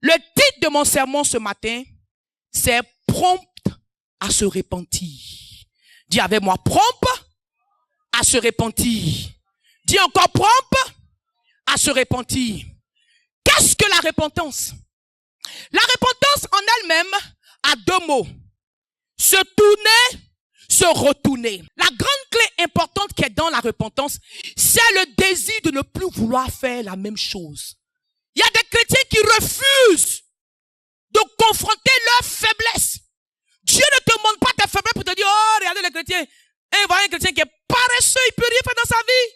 Le titre de mon sermon ce matin, c'est prompt à se repentir. Dis avec moi, prompt à se repentir. Dis encore prompt à se repentir. Qu'est-ce que la repentance? La repentance en elle-même a deux mots. Se tourner, se retourner. La grande clé importante qui est dans la repentance, c'est le désir de ne plus vouloir faire la même chose. Il y a des chrétiens qui refusent de confronter leurs faiblesses. Dieu ne te montre pas tes faiblesses pour te dire, oh, regardez les chrétiens. Et il voit un chrétien qui est paresseux, il ne peut rien faire dans sa vie.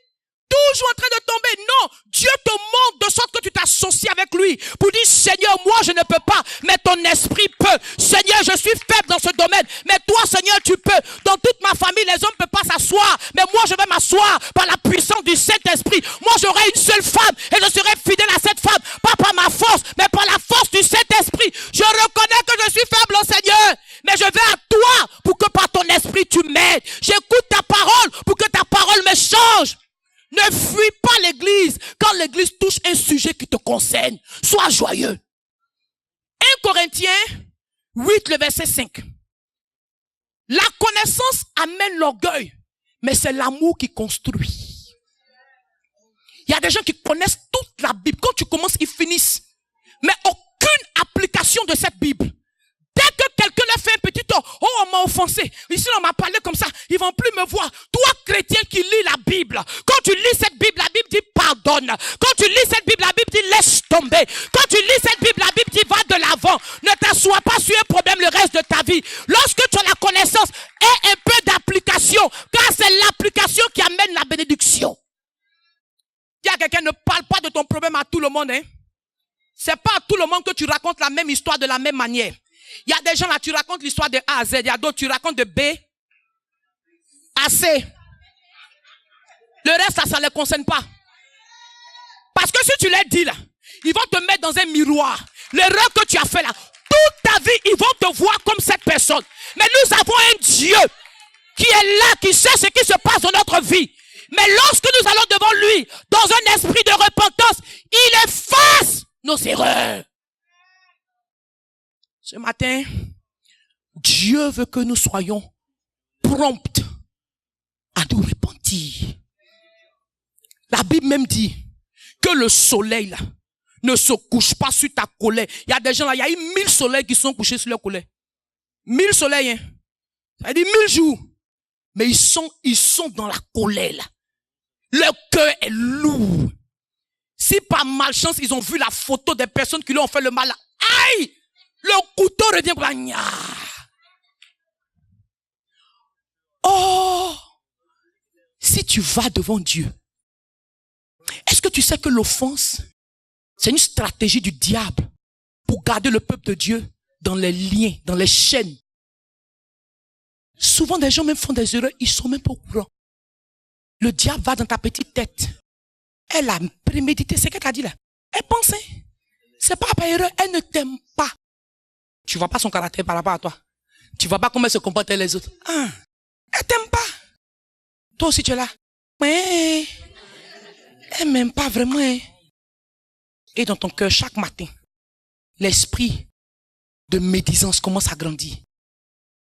Toujours en train de tomber. Non, Dieu te montre de sorte que tu t'associes avec lui pour dire, Seigneur, moi je ne peux pas, mais ton esprit peut. Seigneur, je suis faible dans ce domaine, mais toi, Seigneur, tu peux. Dans toute ma famille, les hommes ne peuvent pas s'asseoir, mais moi je vais m'asseoir par la puissance du Saint-Esprit. Moi j'aurai une seule femme et je serai fidèle à cette femme, pas par ma force, mais par la force du Saint-Esprit. Je reconnais que je suis faible, oh Seigneur, mais je vais à toi pour que par ton esprit tu m'aides. J'écoute ta parole pour que ta parole me change. Ne fuis pas l'église quand l'église touche un sujet qui te concerne. Sois joyeux. 1 Corinthiens 8, le verset 5. La connaissance amène l'orgueil, mais c'est l'amour qui construit. Il y a des gens qui connaissent toute la Bible. Quand tu commences, ils finissent. Mais aucune application de cette Bible. Dès que quelqu'un leur fait un petit tort, oh, on m'a offensé. Ici, on m'a parlé comme ça. Ils vont plus me voir. Toi, chrétien qui lis la Bible, quand tu lis cette Bible, la Bible dit pardonne. Quand tu lis cette Bible, la Bible dit laisse tomber. Quand tu lis cette Bible, la Bible dit va de l'avant. Ne t'assois pas sur un problème le reste de ta vie. Lorsque tu as la connaissance et un peu d'application, car c'est l'application qui amène la bénédiction. Dis à quelqu'un, ne parle pas de ton problème à tout le monde. Hein. C'est pas à tout le monde que tu racontes la même histoire de la même manière. Il y a des gens là, tu racontes l'histoire de A à Z. Il y a d'autres, tu racontes de B à C. Le reste, ça ne les concerne pas. Parce que si tu les dis là, ils vont te mettre dans un miroir. L'erreur que tu as fait là, toute ta vie, ils vont te voir comme cette personne. Mais nous avons un Dieu qui est là, qui sait ce qui se passe dans notre vie. Mais lorsque nous allons devant lui, dans un esprit de repentance, il efface nos erreurs. Ce matin, Dieu veut que nous soyons prompts à nous repentir. La Bible même dit que le soleil là, ne se couche pas sur ta colère. Il y a des gens là, il y a eu 1000 soleils qui sont couchés sur leur colère. 1000 soleils, hein. Ça dit 1000 jours. Mais ils sont dans la colère là. Leur cœur est lourd. Si par malchance, ils ont vu la photo des personnes qui leur ont fait le mal là, aïe! Le couteau revient pour la... Oh! Si tu vas devant Dieu, est-ce que tu sais que l'offense, c'est une stratégie du diable pour garder le peuple de Dieu dans les liens, dans les chaînes? Souvent, des gens même font des erreurs, ils sont même pas au courant. Le diable va dans ta petite tête. Elle a prémédité ce qu'elle t'a dit là. Elle pense, hein? C'est pas par erreur, elle ne t'aime pas. Tu vois pas son caractère par rapport à toi. Tu vois pas comment elle se comporte avec les autres. Ah, elle t'aime pas. Toi aussi tu es là. Mais elle m'aime pas vraiment. Hein. Et dans ton cœur, chaque matin, l'esprit de médisance commence à grandir.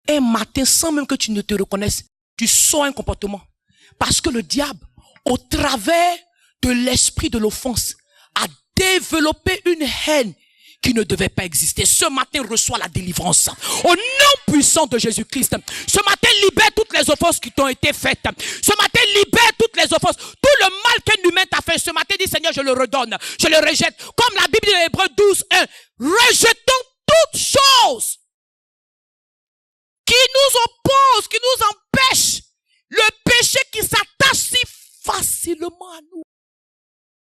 Un matin, sans même que tu ne te reconnaisses, tu sors un comportement. Parce que le diable, au travers de l'esprit de l'offense, a développé une haine qui ne devait pas exister. Ce matin, reçois la délivrance. Au nom puissant de Jésus-Christ. Ce matin, libère toutes les offenses qui t'ont été faites. Ce matin, libère toutes les offenses. Tout le mal qu'un humain t'a fait. Ce matin, dis Seigneur, je le redonne. Je le rejette. Comme la Bible de Hébreux 12, 1. Rejetons toutes choses qui nous opposent, qui nous empêchent. Le péché qui s'attache si facilement à nous.